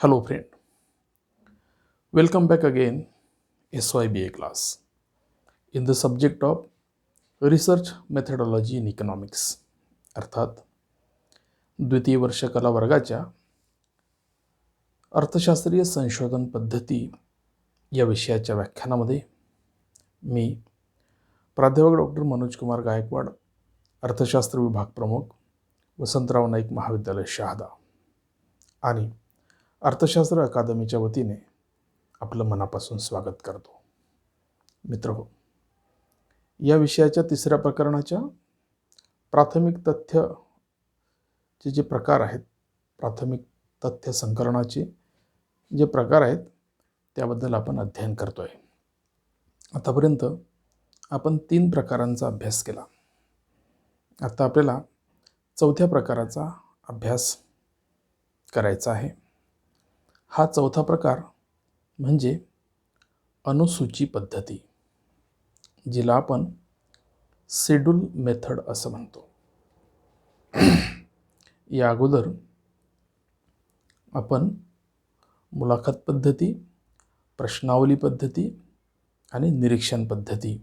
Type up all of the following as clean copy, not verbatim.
Hello friend, welcome back again SYBA class in the subject of Research Methodology in Economics अर्थात द्वितीय वर्ष कला वर्गाच्या अर्थशास्त्रीय संशोधन पद्धती या विषयाच्या व्याख्यानामध्ये मी प्राध्यापक डॉक्टर मनोज कुमार गायकवाड, अर्थशास्त्र विभाग प्रमुख, वसंतराव नाईक महाविद्यालय शहादा आणि अर्थशास्त्र अकादमीच्या वतीने आपलं मनापासून स्वागत करतो. मित्रहो, या विषयाच्या तिसऱ्या प्रकरणाच्या प्राथमिक तथ्यचे जे प्रकार आहेत, प्राथमिक तथ्य संकलनाचे जे प्रकार आहेत त्याबद्दल आपण अध्ययन करतोय. आतापर्यंत आपण 3 प्रकारांचा अभ्यास केला. आता आपल्याला चौथ्या प्रकाराचा अभ्यास करायचा आहे. हा चौथा प्रकार म्हणजे अनुसूची पद्धती, जिला आपण शेड्यूल मेथड असं म्हणतो. या अगोदर आपण मुलाखत पद्धती, प्रश्नावली पद्धती आणि निरीक्षण पद्धती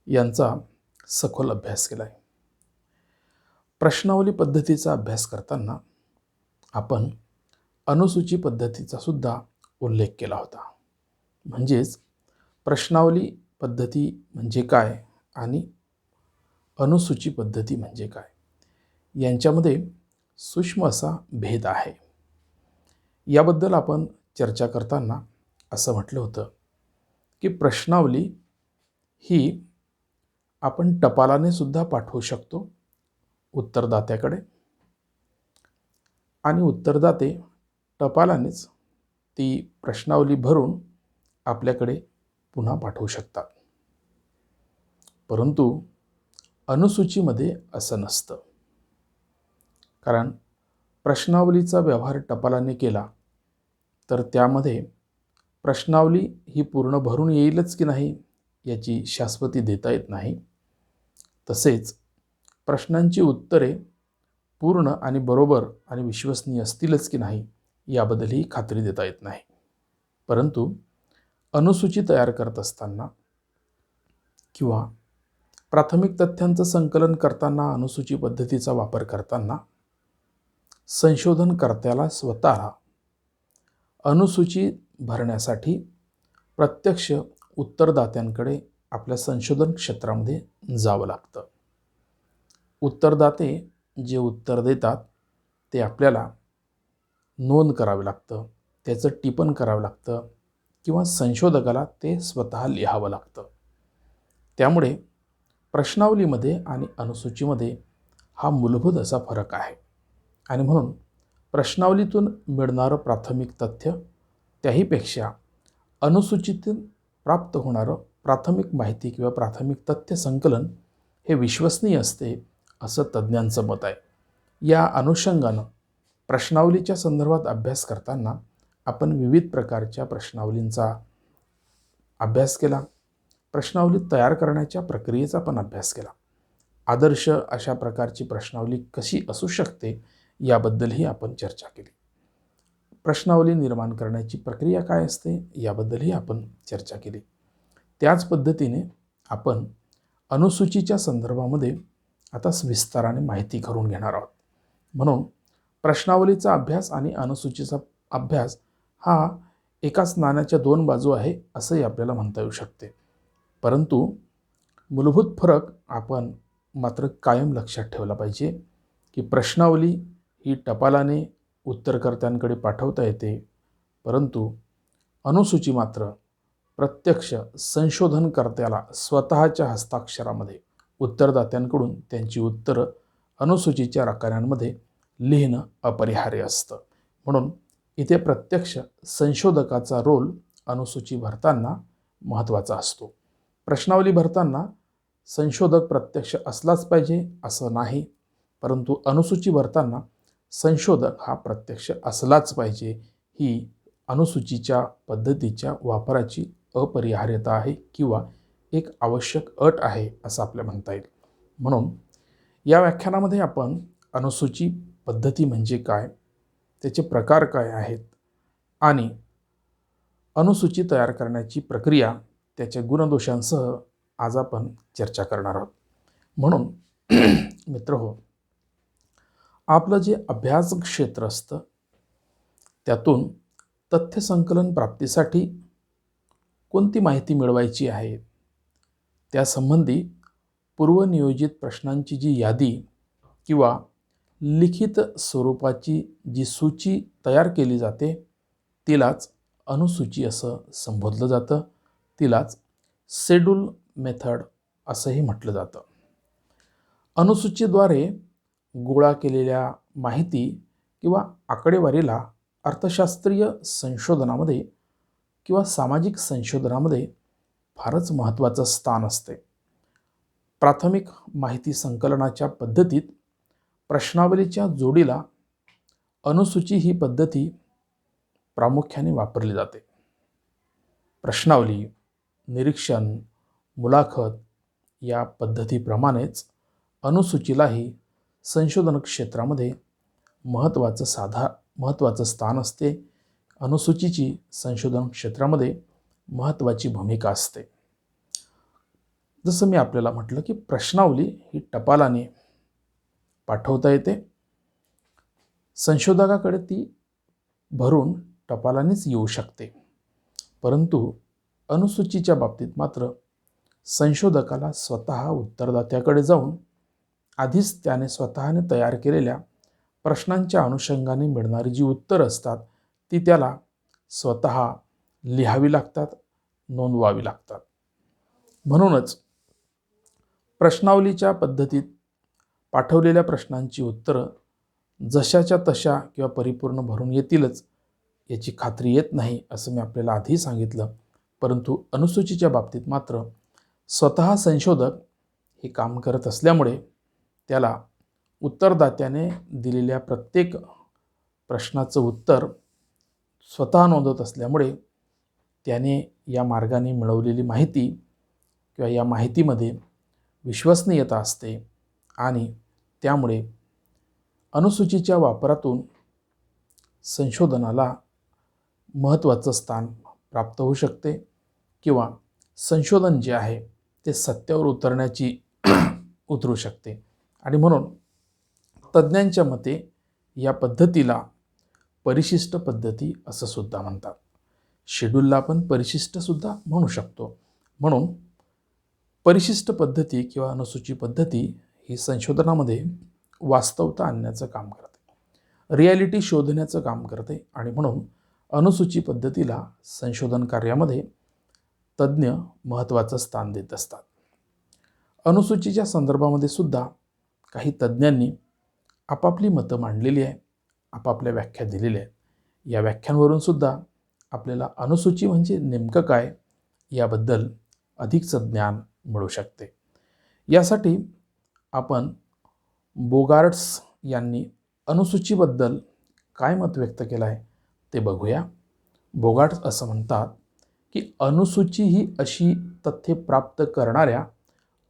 यांचा सखोल अभ्यास केला आहे. प्रश्नावली पद्धतीचा अभ्यास करताना आपण अनुसूची पद्धतीचा सुद्धा उल्लेख केला होता. म्हणजेच प्रश्नावली पद्धती म्हणजे काय आणि अनुसूची पद्धती म्हणजे काय यांच्यामध्ये सूक्ष्म असा भेद आहे. याबद्दल आपण चर्चा करताना असं म्हटलं होतं की प्रश्नावली ही आपण टपालाने सुद्धा पाठवू शकतो उत्तरदात्याकडे आणि उत्तरदाते टपालानेच ती प्रश्नावली भरून आपल्याकडे पुन्हा पाठवू शकतात. परंतु अनुसूचीमध्ये असं नसतं. कारण प्रश्नावलीचा व्यवहार टपालाने केला तर त्यामध्ये प्रश्नावली ही पूर्ण भरून येईलच की नाही याची शाश्वती देता येत नाही. तसेच प्रश्नांची उत्तरे पूर्ण आणि बरोबर आणि विश्वसनीय असतीलच की नाही याबद्दलही खात्री देता येत नाही. परंतु अनुसूची तयार करत असताना किंवा प्राथमिक तथ्यांचं संकलन करताना अनुसूची पद्धतीचा वापर करताना संशोधनकर्त्याला स्वतःला अनुसूची भरण्यासाठी प्रत्यक्ष उत्तरदात्यांकडे आपल्या संशोधन क्षेत्रामध्ये जावं लागतं. उत्तरदाते जे उत्तर देतात ते आपल्याला नोंद करावे लागतं, त्याचं टिपण करावं लागतं किंवा संशोधकाला ते स्वतः लिहावं लागतं. त्यामुळे प्रश्नावलीमध्ये आणि अनुसूचीमध्ये हा मूलभूत असा फरक आहे. आणि म्हणून प्रश्नावलीतून मिळणारं प्राथमिक तथ्य त्याहीपेक्षा अनुसूचीतून प्राप्त होणारं प्राथमिक माहिती किंवा प्राथमिक तथ्य संकलन हे विश्वसनीय असते असं तज्ज्ञांचं मत आहे. या अनुषंगानं प्रश्नावलीच्या संदर्भात अभ्यास करताना आपण विविध प्रकारच्या प्रश्नावलींचा अभ्यास केला. प्रश्नावली तयार करण्याच्या प्रक्रियेचा पण अभ्यास केला. आदर्श अशा प्रकारची प्रश्नावली कशी असू शकते याबद्दलही आपण चर्चा केली. प्रश्नावली निर्माण करण्याची प्रक्रिया काय असते याबद्दलही आपण चर्चा केली. त्याच पद्धतीने आपण अनुसूचीच्या संदर्भामध्ये आता विस्ताराने माहिती करून घेणार आहोत. म्हणून प्रश्नावलीचा अभ्यास आणि अनुसूचीचा अभ्यास हा एकाच नाण्याच्या 2 बाजू आहे असंही आपल्याला म्हणता येऊ शकते. परंतु मूलभूत फरक आपण मात्र कायम लक्षात ठेवला पाहिजे की प्रश्नावली ही टपालाने उत्तरकर्त्यांकडे पाठवता येते, परंतु अनुसूची मात्र प्रत्यक्ष संशोधनकर्त्याला स्वतःच्या हस्ताक्षरामध्ये उत्तरदात्यांकडून त्यांची उत्तरं अनुसूचीच्या रकान्यांमध्ये लिहिणं अपरिहार्य असतं. म्हणून इथे प्रत्यक्ष संशोधकाचा रोल अनुसूची भरताना महत्त्वाचा असतो. प्रश्नावली भरताना संशोधक प्रत्यक्ष असलाच पाहिजे असं नाही, परंतु अनुसूची भरताना संशोधक हा प्रत्यक्ष असलाच पाहिजे ही अनुसूचीच्या पद्धतीच्या वापराची अपरिहार्यता आहे किंवा एक आवश्यक अट आहे असं आपल्याला म्हणता येईल. म्हणून या व्याख्यानामध्ये आपण अनुसूची पद्धती म्हणजे काय, त्याचे प्रकार काय आहेत आणि अनुसूची तयार करण्याची प्रक्रिया, त्याच्या गुणदोषांसह आज आपण चर्चा करणार आहोत. म्हणून मित्रहो, आपलं जे अभ्यास क्षेत्र असतं त्यातून तथ्य संकलन प्राप्तीसाठी कोणती माहिती मिळवायची आहे, त्यासंबंधी पूर्वनियोजित प्रश्नांची जी यादी किंवा लिखित स्वरूपाची जी सूची तयार केली जाते तिलाच अनुसूची असं संबोधलं जातं. तिलाच शेड्यूल मेथड असंही म्हटलं जातं. अनुसूचीद्वारे गोळा केलेल्या माहिती किंवा आकडेवारीला अर्थशास्त्रीय संशोधनामध्ये किंवा सामाजिक संशोधनामध्ये फारच महत्त्वाचं स्थान असते. प्राथमिक माहिती संकलनाच्या पद्धतीत प्रश्नावलीच्या जोडीला अनुसूची ही पद्धती प्रामुख्याने वापरली जाते. प्रश्नावली, निरीक्षण, मुलाखत या पद्धतीप्रमाणेच अनुसूचीलाही संशोधन क्षेत्रामध्ये महत्त्वाचं स्थान असते. अनुसूचीची संशोधन क्षेत्रामध्ये महत्त्वाची भूमिका असते. जसं मी आपल्याला म्हटलं की प्रश्नावली ही टपालाने पाठवता येते. संशोधकाकडे ती भरून टपालानेच येऊ शकते. परंतु अनुसूचीच्या बाबतीत मात्र संशोधकाला स्वतः उत्तरदात्याकडे जाऊन आधीच त्याने स्वतःने तयार केलेल्या प्रश्नांच्या अनुषंगाने मिळणारी जी उत्तरं असतात ती त्याला स्वतः लिहावी लागतात, नोंदवावी लागतात. म्हणूनच प्रश्नावलीच्या पद्धतीत पाठवलेल्या प्रश्नांची उत्तरं जशाच्या तशा किंवा परिपूर्ण भरून येतीलच याची खात्री येत नाही, असं मी आपल्याला आधी सांगितलं. परंतु अनुसूचीच्या बाबतीत मात्र स्वतः संशोधक हे काम करत असल्यामुळे त्याला उत्तरदात्याने दिलेल्या प्रत्येक प्रश्नाचं उत्तर स्वतः नोंदवत असल्यामुळे त्याने या मार्गाने मिळवलेली माहिती किंवा या माहितीमध्ये विश्वसनीयता असते आणि त्यामुळे अनुसूचीच्या वापरातून संशोधनाला महत्त्वाचं स्थान प्राप्त होऊ शकते किंवा संशोधन जे आहे ते सत्यावर उतरू शकते. आणि म्हणून तज्ज्ञांच्या मते या पद्धतीला परिशिष्ट पद्धती असं सुद्धा म्हणतात. शेड्यूलला आपण परिशिष्टसुद्धा म्हणू शकतो. म्हणून परिशिष्ट पद्धती किंवा अनुसूची पद्धती ही संशोधनामध्ये वास्तवता आणण्याचं काम करते, रिॲलिटी शोधण्याचं काम करते. आणि म्हणून अनुसूची पद्धतीला संशोधन कार्यामध्ये तज्ज्ञ महत्त्वाचं स्थान देत असतात. अनुसूचीच्या संदर्भामध्ये सुद्धा काही तज्ज्ञांनी आपापली मतं मांडलेली आहे, आपापल्या व्याख्या दिलेल्या आहेत. या व्याख्यांवरून सुद्धा आपल्याला अनुसूची म्हणजे नेमकं काय याबद्दल अधिकचं ज्ञान मिळू शकते. यासाठी आपण बोगार्ट्स यांनी अनुसूचीबद्दल काय मत व्यक्त केलं आहे ते बघूया. बोगार्ट्स असं म्हणतात की अनुसूची ही अशी तथ्ये प्राप्त करणाऱ्या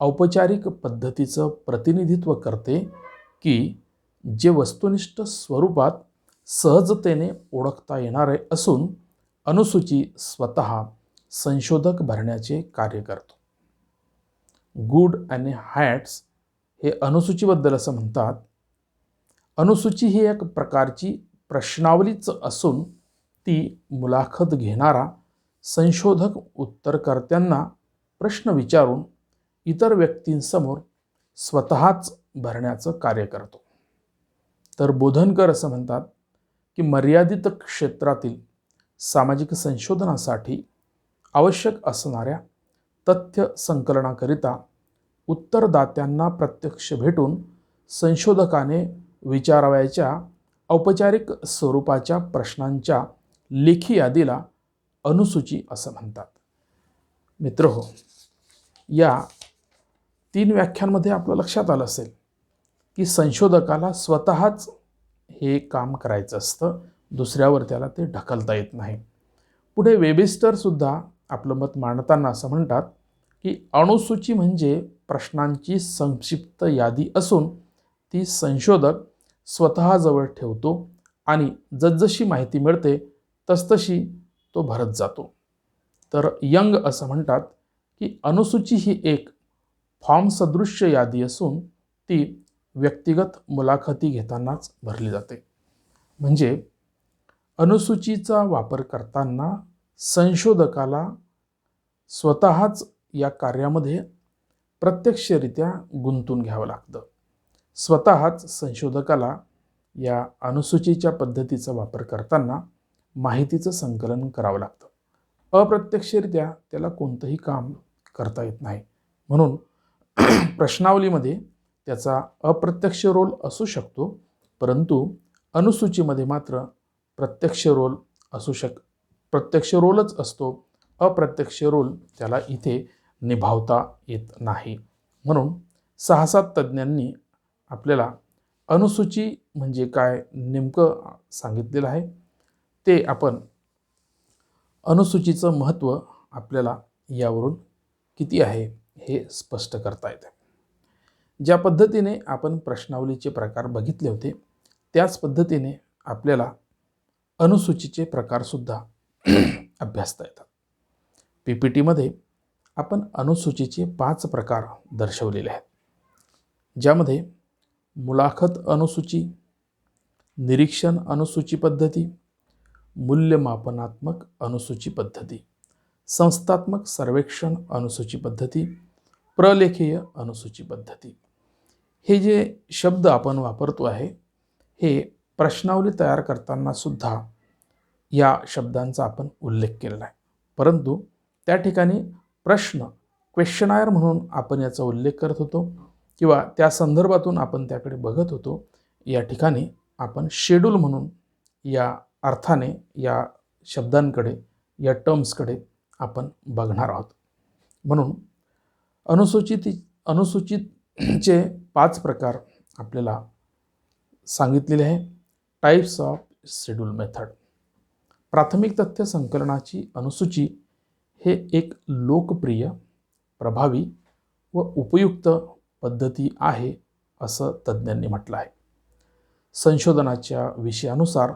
औपचारिक पद्धतीचं प्रतिनिधित्व करते की जे वस्तुनिष्ठ स्वरूपात सहजतेने ओळखता येणारे असून अनुसूची स्वतः संशोधक भरण्याचे कार्य करतो. गुड आणि हॅट्स हे अनुसूचीबद्दल असं म्हणतात, अनुसूची ही एक प्रकारची प्रश्नावलीच असून ती मुलाखत घेणारा संशोधक उत्तरकर्त्यांना प्रश्न विचारून इतर व्यक्तींसमोर स्वतःच भरण्याचं कार्य करतो. तर बोधनकर असं म्हणतात की मर्यादित क्षेत्रातील सामाजिक संशोधनासाठी आवश्यक असणाऱ्या तथ्य संकलनाकरिता उत्तरदात्यांना प्रत्यक्ष भेटून संशोधकाने विचारावयाच्या औपचारिक स्वरूपाच्या प्रश्नांच्या लेखी यादीला अनुसूची असं म्हणतात. मित्रहो, या 3 व्याख्यांमध्ये आपलं लक्षात आलं असेल की संशोधकाला स्वतःच हे काम करायचं असतं, दुसऱ्यावर त्याला ते ढकलता येत नाही. पुढे वेबिस्टरसुद्धा आपलं मत मांडताना असं म्हणतात की अनुसूची म्हणजे प्रश्नांची संक्षिप्त यादी असून ती संशोधक स्वतःजवळ ठेवतो आणि जसजशी माहिती मिळते तसतशी तो भरत जातो. तर यंग असं म्हणतात की अनुसूची ही एक फॉर्म सदृश्य यादी असून ती व्यक्तिगत मुलाखती घेतानाच भरली जाते. म्हणजे अनुसूचीचा वापर करताना संशोधकाला स्वतःच या कार्यामध्ये प्रत्यक्षरित्या गुंतून घ्यावं लागतं. स्वतःच संशोधकाला या अनुसूचीच्या पद्धतीचा वापर करताना माहितीचं संकलन करावं लागतं. अप्रत्यक्षरित्या त्याला कोणतंही काम करता येत नाही. म्हणून प्रश्नावलीमध्ये त्याचा अप्रत्यक्ष रोल असू शकतो, परंतु अनुसूचीमध्ये मात्र प्रत्यक्ष रोलच असतो. अप्रत्यक्ष रोल त्याला इथे निभावता येत नाही. म्हणून 6-7 तज्ज्ञांनी आपल्याला अनुसूची म्हणजे काय नेमकं सांगितलेलं आहे. ते आपण अनुसूचीचं महत्त्व आपल्याला यावरून किती आहे हे स्पष्ट करता येते. ज्या पद्धतीने आपण प्रश्नावलीचे प्रकार बघितले होते त्याच पद्धतीने आपल्याला अनुसूचीचे प्रकारसुद्धा अभ्यासता येतात. PPTमध्ये आपण अनुसूचीचे 5 प्रकार दर्शवलेले आहेत, ज्यामध्ये मुलाखत अनुसूची, निरीक्षण अनुसूची पद्धती, मूल्यमापनात्मक अनुसूची पद्धती, संस्थात्मक सर्वेक्षण अनुसूची पद्धती, प्रलेखीय अनुसूची पद्धती. हे जे शब्द आपण वापरतो आहे हे प्रश्नावली तयार करताना सुद्धा या शब्दांचा आपण उल्लेख केलेला आहे, परंतु त्या ठिकाणी क्वेश्चनायर म्हणून आपण याचा उल्लेख करत होतो किंवा त्या संदर्भातून आपण त्याकडे बघत होतो. या ठिकाणी आपण शेड्यूल म्हणून या अर्थाने या शब्दांकडे, या टर्म्सकडे आपण बघणार आहोत. म्हणून अनुसूचीचे 5 प्रकार आपल्याला सांगितलेले आहे. Types of schedule method. प्राथमिक तथ्य संकलनाची अनुसूची हे एक लोकप्रिय, प्रभावी व उपयुक्त पद्धती आहे असं तज्ज्ञांनी म्हटलं आहे. संशोधनाच्या विषयानुसार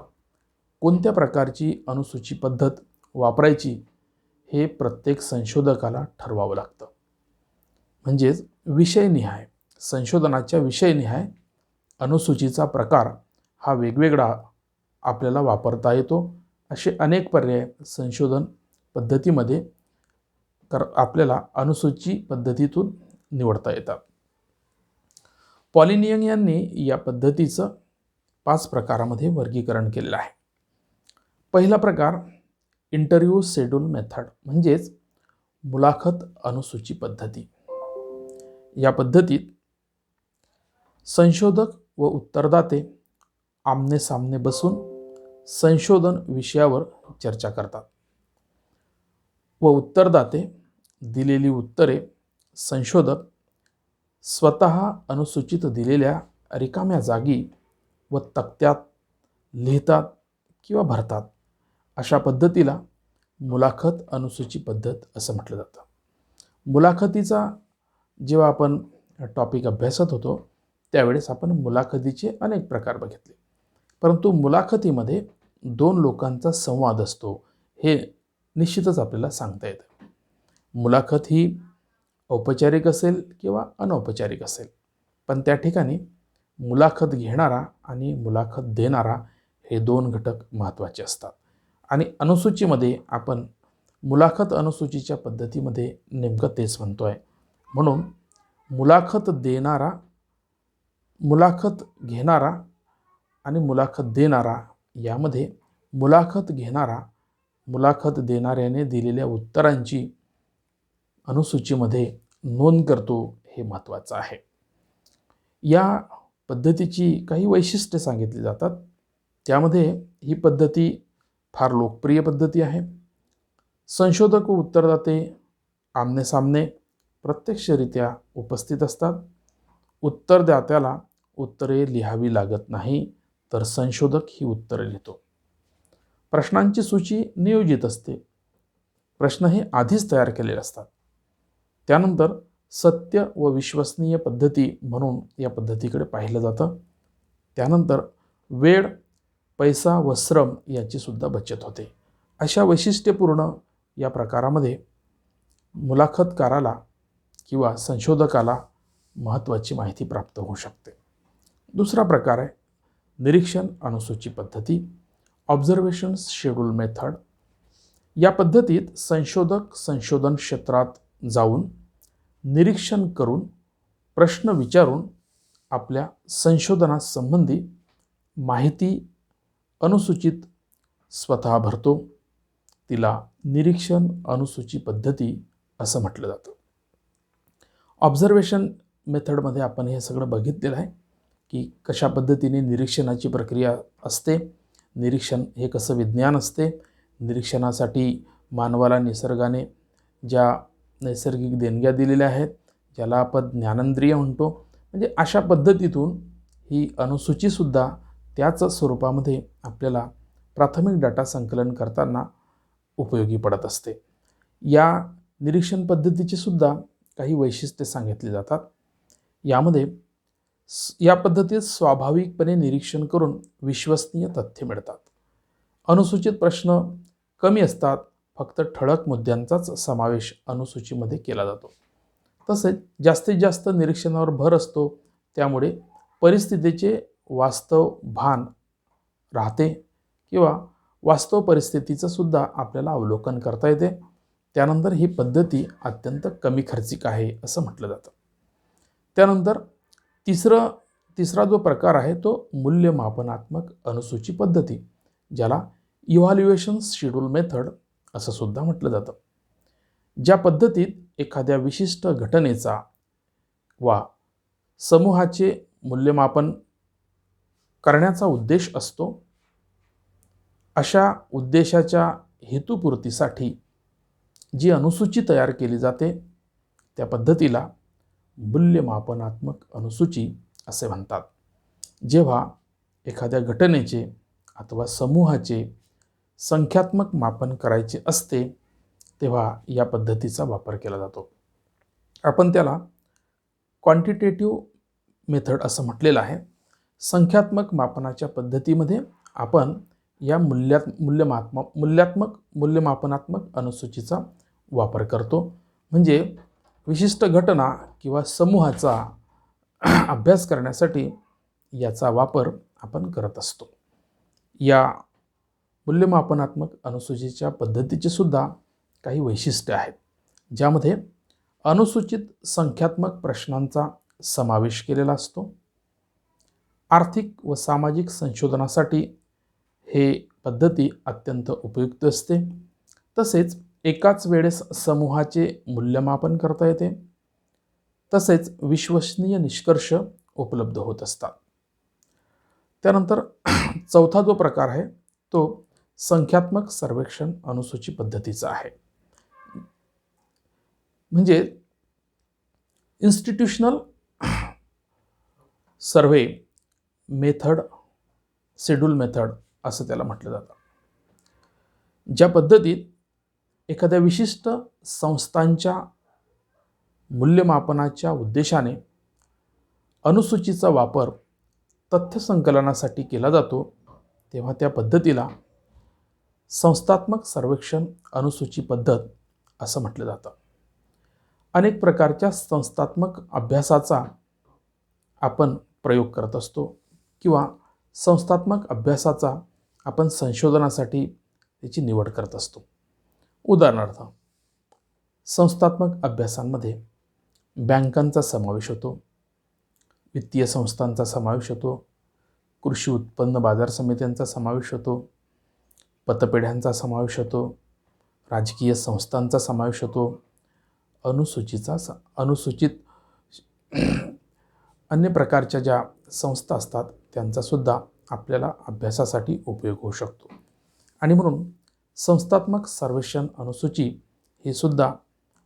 कोणत्या प्रकारची अनुसूची पद्धत वापरायची हे प्रत्येक संशोधकाला ठरवावं लागतं. म्हणजेच विषयनिहाय, संशोधनाच्या विषयनिहाय अनुसूचीचा प्रकार हा वेगवेगळा आपल्याला वापरता येतो. असे अनेक पर्याय संशोधन पद्धतीमध्ये आपल्याला अनुसूची पद्धतीतून निवडता येतात. पॉलिनियन यांनी या पद्धतीचं 5 प्रकारामध्ये वर्गीकरण केलेलं आहे. पहिला प्रकार इंटरव्ह्यू शेड्यूल मेथड म्हणजेच मुलाखत अनुसूची पद्धती. या पद्धतीत संशोधक व उत्तरदाते आमने सामने बसून संशोधन विषयावर चर्चा करतात व उत्तरदाते दिलेली उत्तरे संशोधक स्वतः अनुसूचित दिलेल्या रिकाम्या जागी व तक्त्यात लिहितात किंवा भरतात. अशा पद्धतीला मुलाखत अनुसूची पद्धत असं म्हटलं जातं. मुलाखतीचा जेव्हा आपण टॉपिक अभ्यासत होतो त्यावेळेस आपण मुलाखतीचे अनेक प्रकार बघितले, परंतु मुलाखतीमध्ये 2 लोकांचा संवाद असतो हे निश्चितच आपल्याला सांगता येतं. मुलाखत ही औपचारिक असेल किंवा अनौपचारिक असेल, पण त्या ठिकाणी मुलाखत घेणारा आणि मुलाखत देणारा हे 2 घटक महत्त्वाचे असतात. आणि अनुसूचीमध्ये आपण मुलाखत अनुसूचीच्या पद्धतीमध्ये नेमकं तेच म्हणतोय. म्हणून मुलाखत घेणारा आणि मुलाखत देणारा यामध्ये मुलाखत घेणारा मुलाखत देणाऱ्याने दिलेल्या उत्तरांची अनुसूचीमध्ये नोंद करतो हे महत्त्वाचं आहे. या पद्धतीची काही वैशिष्ट्ये सांगितली जातात. त्यामध्ये ही पद्धती फार लोकप्रिय पद्धती आहे. संशोधक व उत्तरदाते आमनेसामने प्रत्यक्षरित्या उपस्थित असतात. उत्तरदात्याला उत्तरे लिहावी लागत नाही, तर संशोधक ही उत्तरे लिहितो. प्रश्नांची सूची नियोजित असते. प्रश्न हे आधीच तयार केलेले असतात. त्यानंतर सत्य व विश्वसनीय पद्धती म्हणून या पद्धतीकडे पाहिलं जातं. त्यानंतर वेळ, पैसा व श्रम याची सुद्धा बचत होते. अशा वैशिष्ट्यपूर्ण या प्रकारामध्ये मुलाखतकाराला किंवा संशोधकाला महत्त्वाची माहिती प्राप्त होऊ शकते. दुसरा प्रकार आहे निरीक्षण अनुसूची पद्धती, ऑब्झर्वेशन शेड्यूल मेथड. या पद्धतीत संशोधक संशोधन क्षेत्रात जाऊन निरीक्षण करून प्रश्न विचारून आपल्या संशोधनासंबंधी माहिती अनुसूचित स्वतः भरतो. तिला निरीक्षण अनुसूची पद्धती असं म्हटलं जातं. ऑब्झर्वेशन मेथडमध्ये आपण हे सगळं बघितलेलं आहे की कशा पद्धतीने निरीक्षणाची प्रक्रिया असते, निरीक्षण हे कसं विज्ञान असते, निरीक्षणासाठी मानवाला निसर्गाने ज्या नैसर्गिक देणग्या दिलेल्या आहेत ज्याला आपण ज्ञानेंद्रिय म्हणतो, म्हणजे अशा पद्धतीतून ही अनुसूचीसुद्धा त्याच स्वरूपामध्ये आपल्याला प्राथमिक डाटा संकलन करताना उपयोगी पडत असते. या निरीक्षण पद्धतीची सुद्धा काही वैशिष्ट्ये सांगितली जातात. यामध्ये या पद्धतीत स्वाभाविकपणे निरीक्षण करून विश्वसनीय तथ्य मिळतात. अनुसूचित प्रश्न कमी असतात, फक्त ठळक मुद्द्यांचाच समावेश अनुसूचीमध्ये केला जातो. तसेच जास्तीत जास्त निरीक्षणावर भर असतो, त्यामुळे परिस्थितीचे वास्तव भान राहते किंवा वास्तव परिस्थितीचं सुद्धा आपल्याला अवलोकन करता येते. त्यानंतर ही पद्धती अत्यंत कमी खर्चिक आहे असं म्हटलं जातं. त्यानंतर तिसरा जो प्रकार आहे तो मूल्यमापनात्मक अनुसूची पद्धती, ज्याला इव्हॅल्युएशन शेड्यूल मेथड असं सुद्धा म्हटलं जातं. ज्या पद्धतीत एखाद्या विशिष्ट घटनेचा वा समूहाचे मूल्यमापन करण्याचा उद्देश असतो, अशा उद्देशाच्या हेतुपूर्तीसाठी जी अनुसूची तयार केली जाते त्या पद्धतीला मूल्यमापनात्मक अनुसूची असे म्हणतात. जेव्हा एखाद्या घटनेचे अथवा समूहाचे संख्यात्मक मापन करायचे असते तेव्हा या पद्धतीचा वापर केला जातो. आपण त्याला क्वांटिटेटिव्ह मेथड असं म्हटलेलं आहे. संख्यात्मक मापनाच्या पद्धतीमध्ये आपण या मूल्यमापनात्मक अनुसूचीचा वापर करतो. म्हणजे विशिष्ट घटना किंवा समूहाचा अभ्यास करण्यासाठी याचा वापर आपण करत असतो. या मूल्यमापनात्मक अनुसूचीच्या पद्धतीचे सुद्धा काही वैशिष्ट्ये आहेत, ज्यामध्ये अनुसूचित संख्यात्मक प्रश्नांचा समावेश केलेला असतो. आर्थिक व सामाजिक संशोधनासाठी हे पद्धती अत्यंत उपयुक्त असते. तसेच एकाच वेळेस समूहाचे मूल्यमापन करता येते. तसेच विश्वसनीय निष्कर्ष उपलब्ध होत असतात. त्यानंतर चौथा जो प्रकार आहे तो संख्यात्मक सर्वेक्षण अनुसूची पद्धतीचा आहे. म्हणजे institutional survey method, schedule method असं त्याला म्हटलं जातं. ज्या पद्धतीत एखाद्या विशिष्ट संस्थांच्या मूल्यमापनाच्या उद्देशाने अनुसूचीचा वापर तथ्य संकलनासाठी केला जातो, तेव्हा त्या पद्धतीला संस्थात्मक सर्वेक्षण अनुसूची पद्धत असं म्हटलं जातं. अनेक प्रकारच्या संस्थात्मक अभ्यासाचा आपण प्रयोग करत असतो किंवा संस्थात्मक अभ्यासाचा आपण संशोधनासाठी त्याची निवड करत असतो. उदाहरणार्थ संस्थात्मक अभ्यासांमध्ये बँकांचा समावेश होतो, वित्तीय संस्थांचा समावेश होतो, कृषी उत्पन्न बाजार समित्यांचा समावेश होतो, पतपेढ्यांचा समावेश होतो, राजकीय संस्थांचा समावेश होतो, अनुसूचित अन्य प्रकारच्या ज्या संस्था असतात त्यांचासुद्धा आपल्याला अभ्यासासाठी उपयोग होऊ शकतो. आणि म्हणून संस्थात्मक सर्वेक्षण अनुसूची ही सुद्धा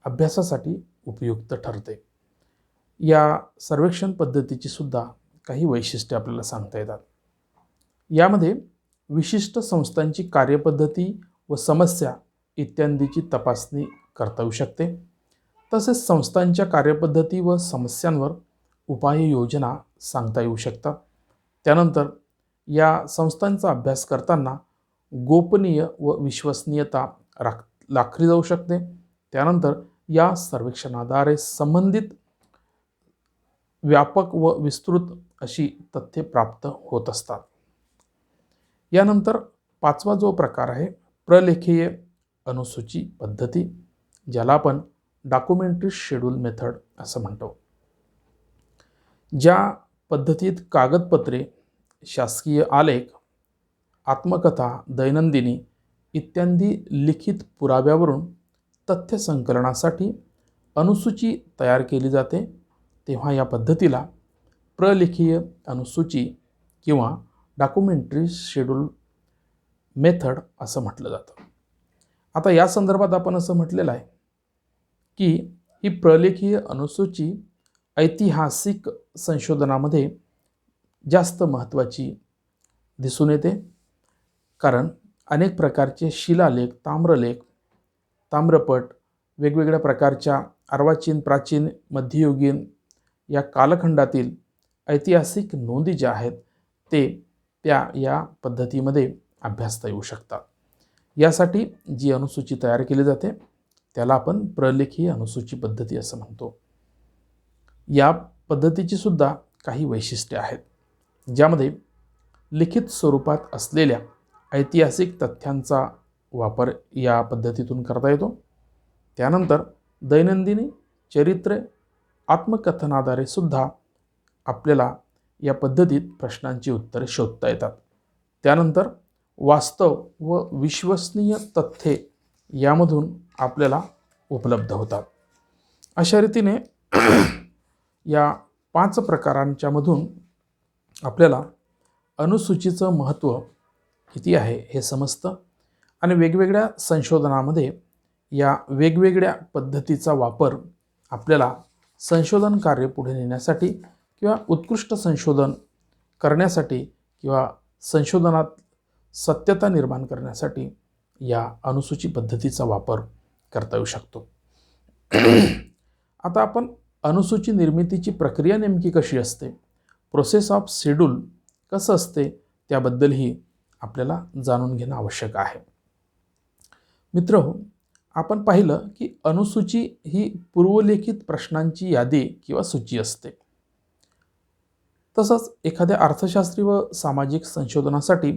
अभ्यासासाठी उपयुक्त ठरते. या सर्वेक्षण पद्धतीची सुद्धा काही वैशिष्ट्ये आपल्याला सांगता येतात. यामध्ये विशिष्ट संस्थांची कार्यपद्धती व समस्या इत्यादीची तपासणी करता येऊ शकते. तसेच संस्थांच्या कार्यपद्धती व समस्यांवर उपाययोजना सांगता येऊ शकतात. त्यानंतर या संस्थांचा अभ्यास करताना गोपनीय व विश्वसनीयता राखली जाऊ शकते. त्यानंतर या सर्वेक्षणाद्वारे संबंधित व्यापक व विस्तृत अशी तथ्ये प्राप्त होत असतात. यानंतर पाचवा जो प्रकार आहे प्रलेखीय अनुसूची पद्धती, ज्याला आपण डॉक्युमेंटरी शेड्यूल मेथड असं म्हणतो. ज्या पद्धतीत कागदपत्रे, शासकीय आलेख, आत्मकथा, दैनंदिनी इत्यादी लिखित पुराव्यावरून तथ्य संकलनासाठी अनुसूची तयार केली जाते, तेव्हा या पद्धतीला प्रलेखीय अनुसूची किंवा डॉक्युमेंटरी शेड्यूल मेथड असं म्हटलं जातं. आता या संदर्भात आपण असं म्हटलेलं आहे की ही प्रलेखीय अनुसूची ऐतिहासिक संशोधनामध्ये जास्त महत्त्वाची दिसून येते, कारण अनेक प्रकारचे शिलालेख, ताम्रलेख, ताम्रपट, वेगवेगळ्या प्रकारच्या अर्वाचीन, प्राचीन, मध्ययुगीन या कालखंडातील ऐतिहासिक नोंदी ज्या आहेत ते या पद्धतीमध्ये अभ्यासता येऊ शकतात. यासाठी जी अनुसूची तयार केली जाते त्याला आपण प्रलेखीय अनुसूची पद्धती असं म्हणतो. या पद्धतीची सुद्धा काही वैशिष्ट्ये आहेत, ज्यामध्ये लिखित स्वरूपात असलेल्या ऐतिहासिक तथ्यांचा वापर या पद्धतीतून करता येतो. त्यानंतर दैनंदिनी, चरित्रे, आत्मकथनाद्वारे सुद्धा आपल्याला या पद्धतीत प्रश्नांची उत्तरे शोधता येतात. त्यानंतर वास्तव व विश्वसनीय तथ्ये यामधून आपल्याला उपलब्ध होतात. अशा रीतीने या 5 प्रकारांच्या मधून आपल्याला अनुसूचीचं महत्त्व किती आहे हे समजतं आणि वेगवेगळ्या संशोधनामध्ये या वेगवेगळ्या पद्धतीचा वापर आपल्याला संशोधन कार्य पुढे नेण्यासाठी किंवा उत्कृष्ट संशोधन करण्यासाठी किंवा संशोधनात सत्यता निर्माण करण्यासाठी या अनुसूची पद्धतीचा वापर करता येऊ शकतो. आता आपण अनुसूची निर्मितीची प्रक्रिया नेमकी कशी असते, प्रोसेस ऑफ शेड्यूल कसं असते, त्याबद्दलही आपल्याला जाणून घेणं आवश्यक आहे. मित्रहो, आपण पाहिलं की अनुसूची ही पूर्वलिखित प्रश्नांची यादी किंवा सूची असते. तसंच एखाद्या अर्थशास्त्री व सामाजिक संशोधनासाठी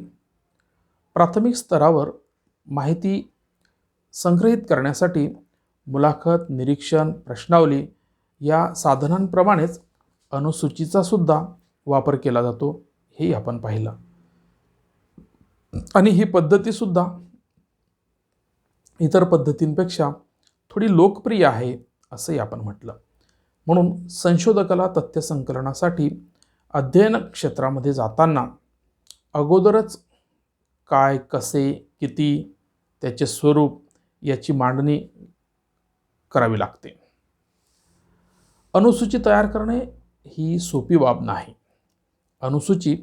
प्राथमिक स्तरावर माहिती संग्रहित करण्यासाठी मुलाखत, निरीक्षण, प्रश्नावली या साधनांप्रमाणेच अनुसूचीचा सुद्धा वापर केला जातो, हे आपण पाहिलं. आणि ही पद्धतीसुद्धा इतर पद्धतींपेक्षा थोडी लोकप्रिय आहे असंही आपण म्हटलं. म्हणून संशोधकाला तथ्य संकलनासाठी अध्ययन क्षेत्रामध्ये जाताना अगोदरच काय, कसे, किती, त्याचे स्वरूप याची मांडणी करावी लागते. अनुसूची तयार करणे ही सोपी बाब नाही. अनुसूची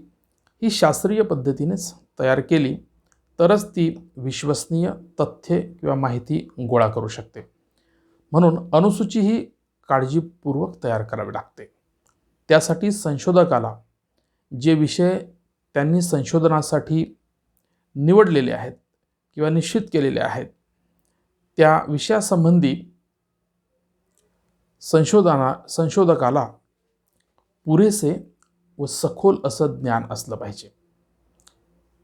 ही शास्त्रीय पद्धतीनेच तयार केली तरच ती विश्वसनीय तथ्ये किंवा माहिती गोळा करू शकते. म्हणून अनुसूची ही काळजीपूर्वक तयार करावी लागते. त्यासाठी संशोधकाला जे विषय त्यांनी संशोधनासाठी निवडलेले आहेत किंवा निश्चित केलेले आहेत त्या विषयासंबंधी संशोधकाला पुरेसे व सखोल असं ज्ञान असलं पाहिजे.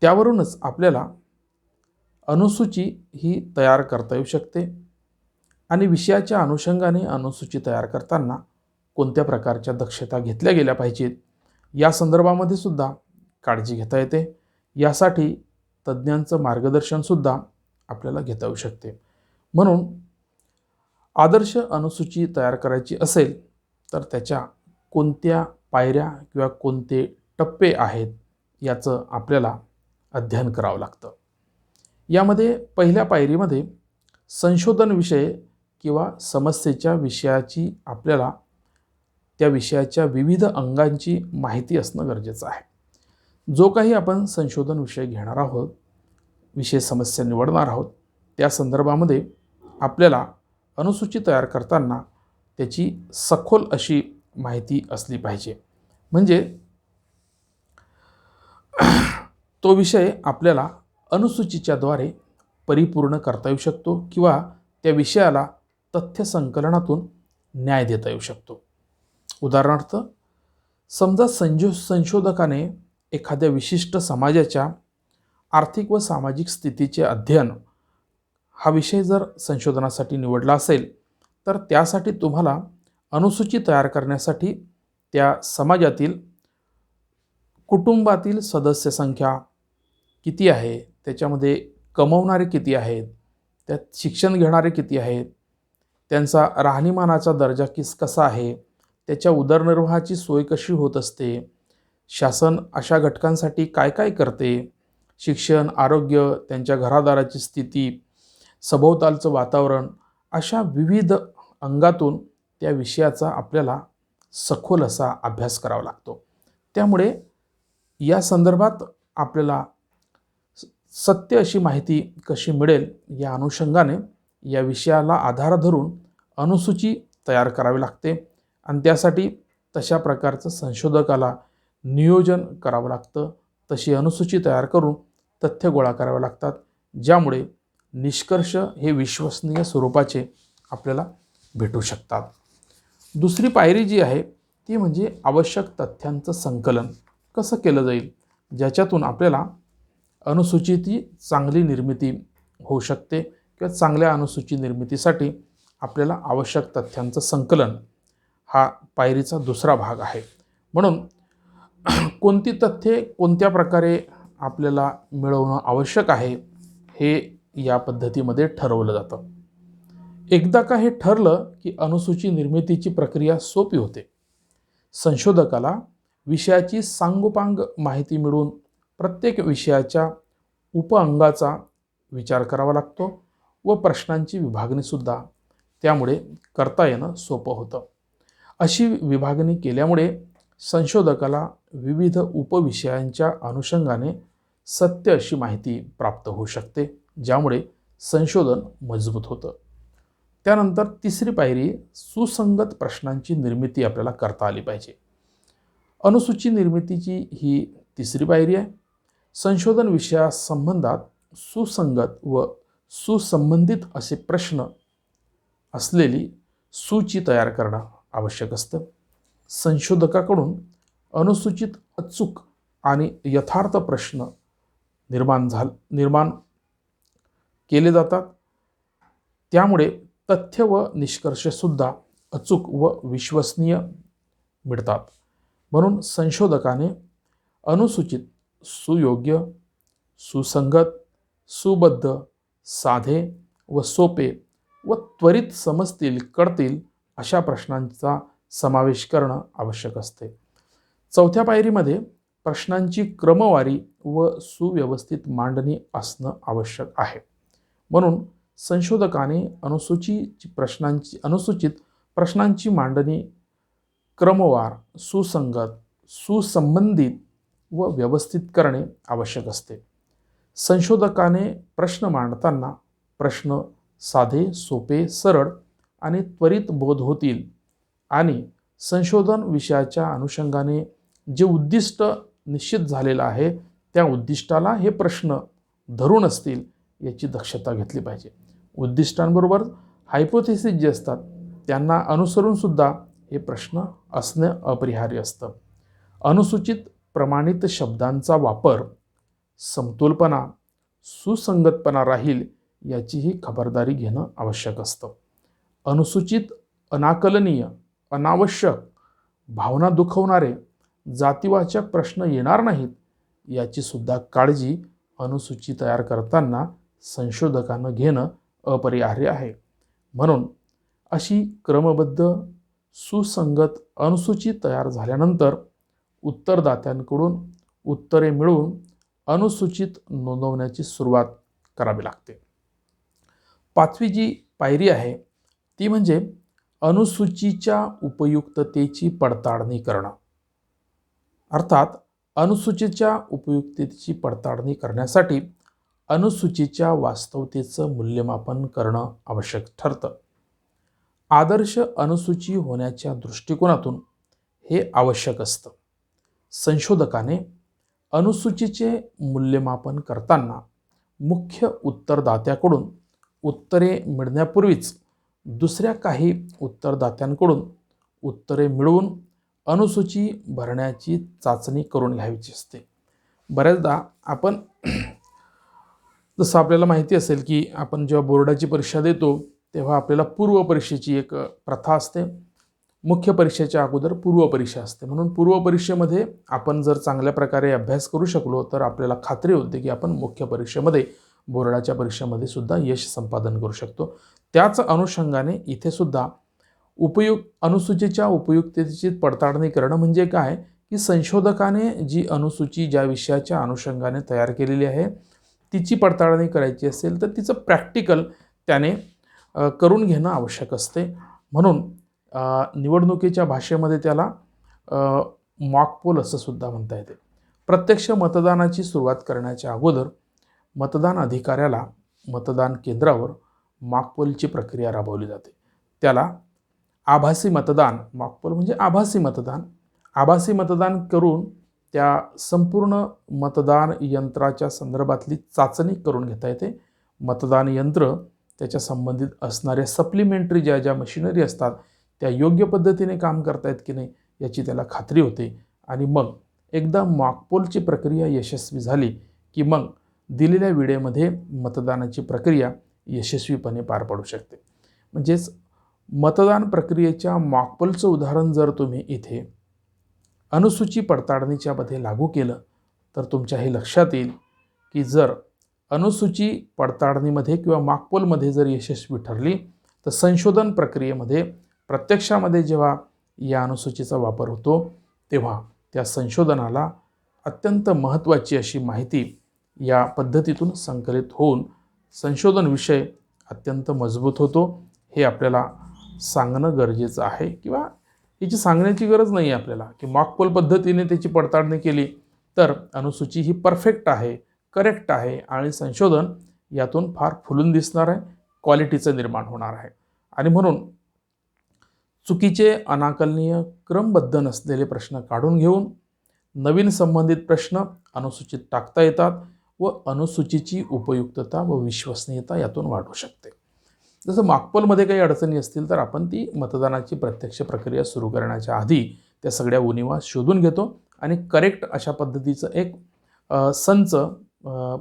त्यावरूनच आपल्याला अनुसूची ही तयार करता येऊ शकते आणि विषयाच्या अनुषंगाने अनुसूची तयार करताना कोणत्या प्रकारच्या दक्षता घेतल्या गेल्या पाहिजेत या संदर्भामध्ये सुद्धा काळजी घेता येते. यासाठी तज्ज्ञांचं मार्गदर्शनसुद्धा आपल्याला घेता येऊ शकते. म्हणून आदर्श अनुसूची तयार करायची असेल तर त्याच्या कोणत्या पायऱ्या किंवा कोणते टप्पे आहेत याचं आपल्याला अध्ययन करावं लागतं. यामध्ये पहिल्या पायरीमध्ये संशोधन विषय किंवा समस्येच्या विषयाची आपल्याला त्या विषयाच्या विविध अंगांची माहिती असणं गरजेचं आहे. जो काही आपण संशोधन विषय घेणार आहोत, विषय समस्या निवडणार आहोत, त्या संदर्भामध्ये आपल्याला अनुसूची तयार करताना त्याची सखोल अशी माहिती असली पाहिजे. म्हणजे तो विषय आपल्याला अनुसूचीच्याद्वारे परिपूर्ण करता येऊ शकतो किंवा त्या विषयाला तथ्य संकलनातून न्याय देता येऊ शकतो. उदाहरणार्थ, समजा संशोधकाने एखाद्या विशिष्ट समाजाच्या आर्थिक व सामाजिक स्थितीचे अध्ययन हा विषय जर संशोधनासाठी निवडला असेल, तर त्यासाठी तुम्हाला अनुसूची तयार करण्यासाठी त्या समाजातील कुटुंबातील सदस्य संख्या किती आहे, त्याच्यामध्ये कमवणारे किती आहेत, त्यात शिक्षण घेणारे किती आहेत, त्यांचा राहणीमानाचा दर्जा कसा आहे, त्याच्या उदरनिर्वाहाची सोय कशी होत असते, शासन अशा घटकांसाठी काय काय करते, शिक्षण, आरोग्य, त्यांच्या घरादाराची स्थिती, सभोवतालचं वातावरण, अशा विविध अंगातून त्या विषयाचा आपल्याला सखोल असा अभ्यास करावा लागतो. त्यामुळे या संदर्भात आपल्याला सत्य अशी माहिती कशी मिळेल या अनुषंगाने या विषयाला आधार धरून अनुसूची तयार करावी लागते आणि त्यासाठी तशा प्रकारचं संशोधकाला नियोजन करावं लागतं. तशी अनुसूची तयार करून तथ्य गोळा करावे लागतात, ज्यामुळे निष्कर्ष हे विश्वसनीय स्वरूपाचे आपल्याला भेटू शकतात. दुसरी पायरी जी आहे ती म्हणजे आवश्यक तथ्यांचं संकलन कसं केलं जाईल, ज्याच्यातून आपल्याला अनुसूचीची चांगली निर्मिती होऊ शकते किंवा चांगल्या अनुसूची निर्मितीसाठी आपल्याला आवश्यक तथ्यांचं संकलन हा पायरीचा दुसरा भाग आहे. म्हणून कोणती तथ्ये कोणत्या प्रकारे आपल्याला मिळवणं आवश्यक आहे हे या पद्धतीमध्ये ठरवलं जातं. एकदा का हे ठरलं की अनुसूची निर्मितीची प्रक्रिया सोपी होते. संशोधकाला विषयाची सांगोपांग माहिती मिळवून प्रत्येक विषयाच्या उपअंगाचा विचार करावा लागतो व प्रश्नांची विभागणीसुद्धा त्यामुळे करता येणं सोपं होतं. अशी विभागणी केल्यामुळे संशोधकाला विविध उपविषयांच्या अनुषंगाने सत्य अशी माहिती प्राप्त होऊ शकते, ज्यामुळे संशोधन मजबूत होतं. त्यानंतर तिसरी पायरी सुसंगत प्रश्नांची निर्मिती आपल्याला करता आली पाहिजे. अनुसूची निर्मितीची ही तिसरी पायरी आहे. संशोधन विषयासंबंधात सुसंगत व सुसंबंधित असे प्रश्न असलेली सूची तयार करणं आवश्यक असतं. संशोधकाकडून अनुसूचित अचूक आणि यथार्थ प्रश्न निर्माण केले जातात. त्यामुळे तथ्य व निष्कर्षसुद्धा अचूक व विश्वसनीय मिळतात. म्हणून संशोधकाने अनुसूचित सुयोग्य, सुसंगत, सुबद्ध, साधे व सोपे व त्वरित कळतील अशा प्रश्नांचा समावेश करणं आवश्यक असते. चौथ्या पायरीमध्ये प्रश्नांची क्रमवारी व सुव्यवस्थित मांडणी असणं आवश्यक आहे. म्हणून संशोधकाने अनुसूचित प्रश्नांची मांडणी क्रमवार, सुसंगत, सुसंबंधित व व्यवस्थित करणे आवश्यक असते. संशोधकाने प्रश्न मांडताना प्रश्न साधे, सोपे, सरळ आणि त्वरित बोध होतील आणि संशोधन विषयाच्या अनुषंगाने जे उद्दिष्ट निश्चित झालेलं आहे त्या उद्दिष्टाला हे प्रश्न धरून असतील याची दक्षता घेतली पाहिजे. उद्दिष्टांबरोबर हायपोथेसिस जे असतात त्यांना अनुसरून सुद्धा हे प्रश्न असणे अपरिहार्य असतं. अनुसूचित प्रमाणित शब्दांचा वापर समतोलपणा, सुसंगतपणा राहील याचीही खबरदारी घेणं आवश्यक असतं. अनुसूचित अनाकलनीय, अनावश्यक, भावना दुखवणारे, जातीवाचक प्रश्न येणार नाहीत याची सुद्धा काळजी अनुसूची तयार करताना संशोधकांना घेणं अपरिहार्य आहे. म्हणून अशी क्रमबद्ध सुसंगत अनुसूची तयार झाल्यानंतर उत्तरदात्यांकडून उत्तरे मिळवून अनुसूचित नोंदवण्याची सुरुवात करावी लागते. पाचवी जी पायरी आहे ती म्हणजे अनुसूचीच्या उपयुक्ततेची पडताळणी करणं. अर्थात अनुसूचीच्या उपयुक्ततेची पडताळणी करण्यासाठी अनुसूचीच्या वास्तवतेचं मूल्यमापन करणं आवश्यक ठरतं. आदर्श अनुसूची होण्याच्या दृष्टिकोनातून हे आवश्यक असतं. संशोधकाने अनुसूचीचे मूल्यमापन करताना मुख्य उत्तरदात्याकडून उत्तरे मिळण्यापूर्वीच दुसऱ्या काही उत्तरदात्यांकडून उत्तरे मिळवून अनुसूची भरण्याची चाचणी करून घ्यायची असते. बऱ्याचदा आपण जसं आपल्याला माहिती असेल की आपण जेव्हा बोर्डाची परीक्षा देतो तेव्हा आपल्याला पूर्व परीक्षेची एक प्रथा असते. मुख्य परीक्षेच्या अगोदर पूर्व परीक्षा असते. म्हणून पूर्व परीक्षेमध्ये आपण जर चांगल्या प्रकारे अभ्यास करू शकलो तर आपल्याला खात्री होते की आपण मुख्य परीक्षेमध्ये बोर्डाच्या परीक्षेमध्ये सुद्धा यश संपादन करू शकतो. त्याच अनुषंगाने इथे सुद्धा अनुसूचीच्या उपयुक्ततेची पडताळणी करणं म्हणजे काय की संशोधकाने जी अनुसूची ज्या विषयाच्या अनुषंगाने तयार केलेली आहे तिची पडताळणी करायची असेल तर तिचं प्रॅक्टिकल त्याने करून घेणं आवश्यक असते. म्हणून निवडणुकीच्या भाषेमध्ये त्याला मॉक पोल असं सुद्धा म्हणता येते. प्रत्यक्ष मतदानाची सुरुवात करण्याच्या अगोदर मतदान अधिकाऱ्याला मतदान केंद्रावर मॉक पोलची प्रक्रिया राबवली जाते. त्याला आभासी मतदान, मॉक पोल म्हणजे आभासी मतदान करून त्या संपूर्ण मतदान यंत्राच्या संदर्भातली चाचणी करून घेता येते. मतदान यंत्र त्याच्या संबंधित असणाऱ्या सप्लिमेंटरी ज्या मशिनरी असतात त्या योग्य पद्धतीने काम करतायत की नाही याची त्याला खात्री होते. आणि मग एकदा मॉक पोलची प्रक्रिया यशस्वी झाली की मग दिलेल्या वेळेमध्ये मतदानाची प्रक्रिया यशस्वीपणे पार पडू शकते. म्हणजेच मतदान प्रक्रियेच्या मॉक पोलचं उदाहरण जर तुम्ही इथे अनुसूची पडताळणीच्या मध्ये लागू केलं तर तुमच्या हे लक्षात येईल की जर अनुसूची पडताळणीमध्ये किंवा मॉक पोलमध्ये जर यशस्वी ठरली तर संशोधन प्रक्रियेमध्ये प्रत्यक्षामध्ये जेव्हा या अनुसूचीचा वापर होतो तेव्हा त्या संशोधनाला अत्यंत महत्त्वाची अशी माहिती या पद्धतीतून संकलित होऊन संशोधन विषय अत्यंत मजबूत होतो. हे आपल्याला सांगणं गरजेचं आहे किंवा याची सांगण्याची गरज नाही आहे आपल्याला की मॉक पोल पद्धतीने त्याची पडताळणी केली तर अनुसूची ही परफेक्ट आहे, करेक्ट आहे आणि संशोधन यातून फार फुलून दिसणार आहे, क्वालिटीचं निर्माण होणार आहे. आणि म्हणून चुकीचे, अनाकलनीय, क्रमबद्ध नसलेले प्रश्न काढून घेऊन नवीन संबंधित प्रश्न अनुसूचित टाकता येतात व अनुसूचीची उपयुक्तता व विश्वसनीयता यातून वाढू शकते. जसं मॉक पोलमध्ये काही अडचणी असतील तर आपण ती मतदानाची प्रत्यक्ष प्रक्रिया सुरू करण्याच्या आधी त्या सगळ्या उणिवा शोधून घेतो आणि करेक्ट अशा पद्धतीचं एक संच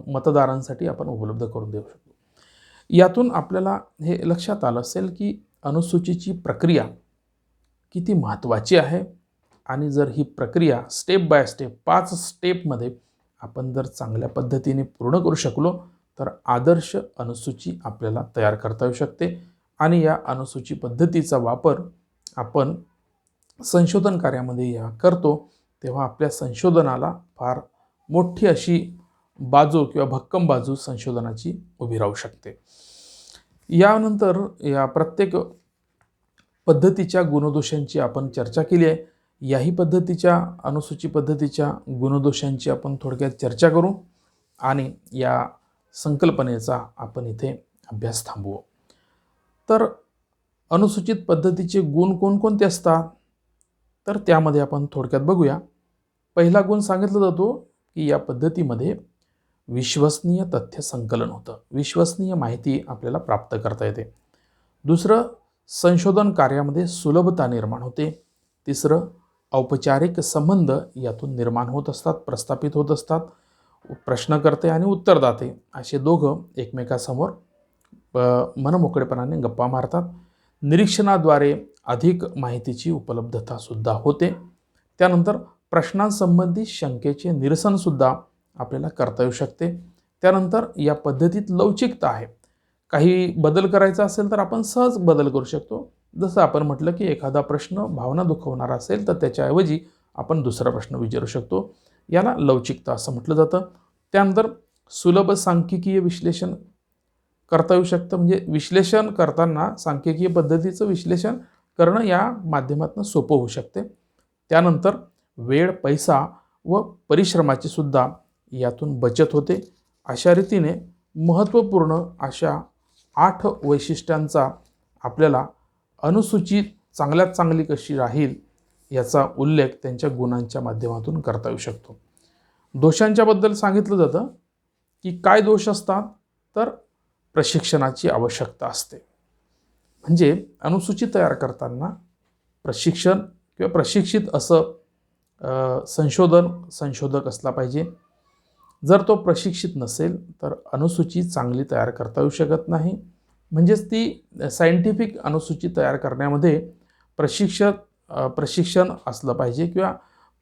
मतदारांसाठी आपण उपलब्ध करून देऊ शकतो. यातून आपल्याला हे लक्षात आलं असेल की अनुसूचीची प्रक्रिया किती महत्त्वाची आहे आणि जर ही प्रक्रिया स्टेप बाय स्टेप 5 स्टेपमध्ये आपण जर चांगल्या पद्धतीने पूर्ण करू शकलो तर आदर्श अनुसूची आपल्याला तयार करता येऊ शकते. आणि या अनुसूची पद्धतीचा वापर आपण संशोधन कार्यामध्ये या करतो तेव्हा आपल्या संशोधनाला फार मोठी अशी बाजू किंवा भक्कम बाजू संशोधनाची उभी राहू शकते. यानंतर या प्रत्येक पद्धतीच्या गुणदोषांची आपण चर्चा केली आहे. याही पद्धतीच्या अनुसूची पद्धतीच्या गुणदोषांची आपण थोडक्यात चर्चा करू आणि या संकल्पनेचा आपण इथे अभ्यास थांबवू. तर अनुसूचित पद्धतीचे गुण कोणकोणते असतात तर त्यामध्ये आपण थोडक्यात बघूया. पहिला गुण सांगितला जातो की या पद्धतीमध्ये विश्वसनीय तथ्य संकलन होतं, विश्वसनीय माहिती आपल्याला प्राप्त करता येते. दुसरं, संशोधन कार्यामध्ये सुलभता निर्माण होते. तिसरं, औपचारिक संबंध यातून निर्माण होत असतात, प्रस्थापित होत असतात. प्रश्नकर्ते आणि उत्तरदाते असे दोघं एकमेकासमोर मनमोकळेपणाने गप्पा मारतात. निरीक्षणाद्वारे अधिक माहितीची उपलब्धता सुद्धा होते. त्यानंतर प्रश्नांसंबंधी शंकेचे निरसनसुद्धा आपल्याला करता येऊ शकते. त्यानंतर या पद्धतीत लवचिकता आहे. काही बदल करायचा असेल तर आपण सहज बदल करू शकतो. जसं आपण म्हटलं की एखादा प्रश्न भावना दुखवणारा असेल तर त्याच्याऐवजी आपण दुसरा प्रश्न विचारू शकतो. याला लवचिकता असं म्हटलं जातं. त्यानंतर सुलभ सांख्यिकीय विश्लेषण करता येऊ शकतं. म्हणजे विश्लेषण करताना सांख्यिकीय पद्धतीचं विश्लेषण करणं या माध्यमातून सोपं होऊ शकते. त्यानंतर वेळ, पैसा व परिश्रमाची सुद्धा यातून बचत होते. अशा रीतीने महत्त्वपूर्ण अशा 8 वैशिष्ट्यांचा आपल्याला अनुसूचित चांगल्यात चांगली कशी राहील याचा उल्लेख त्यांच्या गुणांच्या माध्यमातून करता येऊ शकतो. दोषांच्याबद्दल सांगितलं जातं की काय दोष असतात, तर प्रशिक्षणाची आवश्यकता असते. म्हणजे अनुसूची तयार करताना प्रशिक्षण किंवा प्रशिक्षित असं संशोधक असला पाहिजे. जर तो प्रशिक्षित नसेल तर अनुसूची चांगली तयार करता येऊ शकत नाही. म्हणजेच ती सायंटिफिक अनुसूची तयार करण्यामध्ये प्रशिक्षण असलं पाहिजे किंवा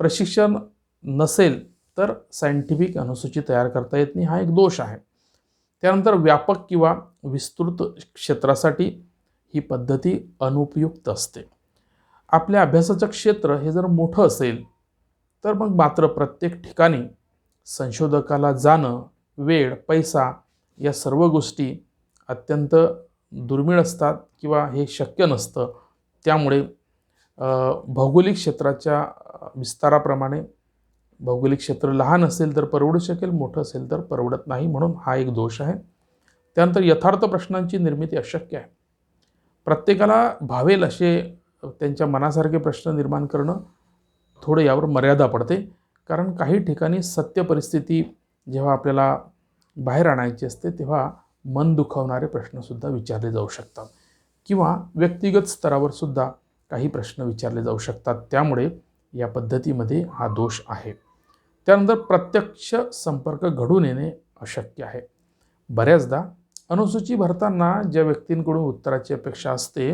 प्रशिक्षण नसेल तर सायंटिफिक अनुसूची तयार करता येत नाही, हा एक दोष आहे. त्यानंतर व्यापक किंवा विस्तृत क्षेत्रासाठी ही पद्धती अनुपयुक्त असते. आपल्या अभ्यासाचं क्षेत्र हे जर मोठं असेल तर मग मात्र प्रत्येक ठिकाणी संशोधकाला जाणं, वेळ, पैसा या सर्व गोष्टी अत्यंत दुर्मिळ असतात किंवा हे शक्य नसतं. त्यामुळे भौगोलिक क्षेत्राच्या विस्ताराप्रमाणे भौगोलिक क्षेत्र लहान असेल तर परवडू शकेल, मोठं असेल तर परवडत नाही, म्हणून हा एक दोष आहे. त्यानंतर यथार्थ प्रश्नांची निर्मिती अशक्य आहे. प्रत्येकाला भावेल असे त्यांच्या मनासारखे प्रश्न निर्माण करणं थोडं यावर मर्यादा पडते. कारण काही ठिकाणी सत्य परिस्थिती जेव्हा आपल्याला बाहेर आणायची असते तेव्हा मन दुखावणारे प्रश्नसुद्धा विचारले जाऊ शकतात किंवा व्यक्तिगत स्तरावर सुद्धा काही प्रश्न विचारले जाऊ शकतात. त्यामुळे या पद्धतीमध्ये हा दोष आहे. त्यानंतर प्रत्यक्ष संपर्क घडून येणे अशक्य आहे. बऱ्याचदा अनुसूची भरताना ज्या व्यक्तींकडून उत्तराची अपेक्षा असते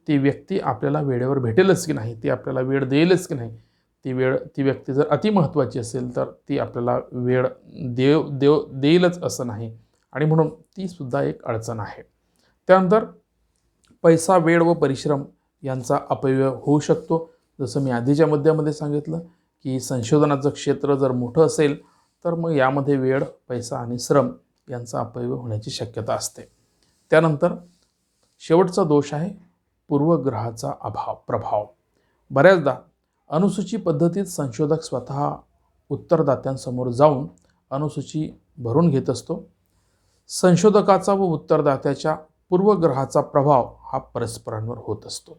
ती व्यक्ती आपल्याला वेळेवर भेटेलच की नाही, ती आपल्याला वेळ देईलच की नाही, ती व्यक्ती जर अतिमहत्त्वाची असेल तर ती आपल्याला वेळ देईलच असं नाही, आणि म्हणून ती सुद्धा एक अडचण आहे. त्यानंतर पैसा, वेळ व परिश्रम यांचा अपव्यय होऊ शकतो. जसं मी आधीच्या मुद्द्यामध्ये सांगितलं की संशोधनाचं क्षेत्र जर मोठं असेल तर मग यामध्ये वेळ, पैसा आणि श्रम यांचा अपव्यय होण्याची शक्यता असते. त्यानंतर शेवटचा दोष आहे पूर्वग्रहाचा प्रभाव. बऱ्याचदा अनुसूची पद्धतीत संशोधक स्वतः उत्तरदात्यांसमोर जाऊन अनुसूची भरून घेत असतो. संशोधकाचा व उत्तरदात्याच्या पूर्वग्रहाचा प्रभाव हा परस्परांवर होत असतो.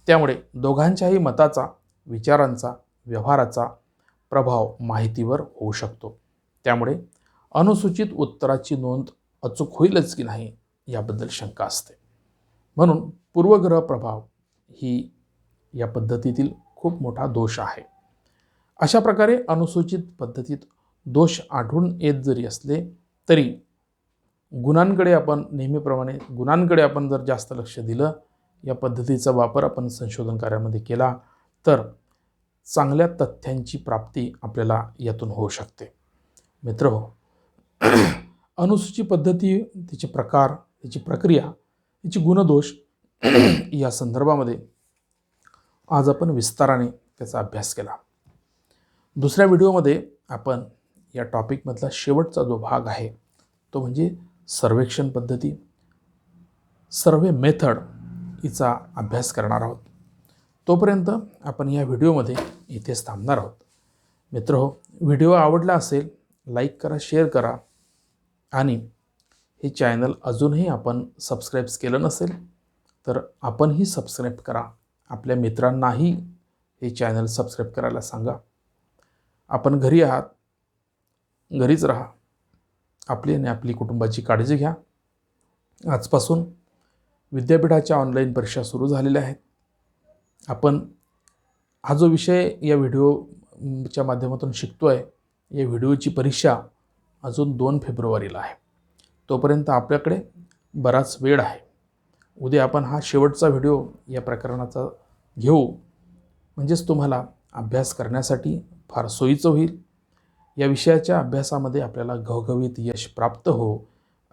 त्यामुळे दोघांच्याही मताचा, विचारांचा, व्यवहाराचा प्रभाव माहितीवर होऊ शकतो. त्यामुळे अनुसूचित उत्तराची नोंद अचूक होईलच की नाही याबद्दल शंका असते. म्हणून पूर्वग्रह प्रभाव ही या पद्धतीतील खूप मोठा दोष आहे. अशा प्रकारे अनुसूचित पद्धतीत दोष आढळून येत जरी असले तरी गुणांकडे आपण जर जास्त लक्ष दिलं, या पद्धतीचा वापर आपण संशोधन कार्यामध्ये केला तर चांगल्या तथ्यांची प्राप्ती आपल्याला यातून होऊ शकते. मित्रहो, अनुसूची पद्धती, तिचे प्रकार, तिची प्रक्रिया, तिची गुणदोष या संदर्भामध्ये आज आपण विस्ताराने त्याचा अभ्यास केला. दुसऱ्या व्हिडिओमध्ये आपण या टॉपिकमधला शेवटचा जो भाग आहे तो म्हणजे सर्वेक्षण पद्धती, सर्वे मेथड हिचा अभ्यास करणार आहोत. तोपर्यंत आपण या व्हिडिओमध्ये इथेच थांबणार आहोत. मित्रहो, व्हिडिओ आवडला असेल लाईक करा, शेअर करा, आणि हे चॅनल अजूनही आपण सबस्क्राईब केलं नसेल तर आपणही सबस्क्राईब करा. आपल्या मित्रांनाही हे चॅनल सबस्क्राईब करायला सांगा. आपण घरी आहात, घरीच राहा. आपली आणि आपली कुटुंबाची काळजी घ्या. आजपासून विद्यापीठाच्या ऑनलाईन परीक्षा सुरू झालेल्या आहेत. आपण हा जो विषय या व्हिडिओच्या माध्यमातून शिकतो आहे, या व्हिडिओची परीक्षा अजून 2 फेब्रुवारीला आहे. तोपर्यंत आपल्याकडे बराच वेळ आहे. उद्या आपण हा शेवटचा व्हिडिओ या प्रकरणाचा घेऊ, म्हणजेच तुम्हाला अभ्यास करण्यासाठी फार सोयीचं होईल. या विषयाच्या अभ्यासामध्ये आपल्याला घवघवीत यश प्राप्त हो,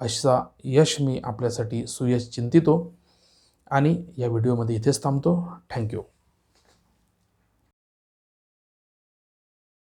असा यश मी आपल्यासाठी सुयश चिंतितो. आणि या व्हिडिओमध्ये इथेच थांबतो. थँक्यू.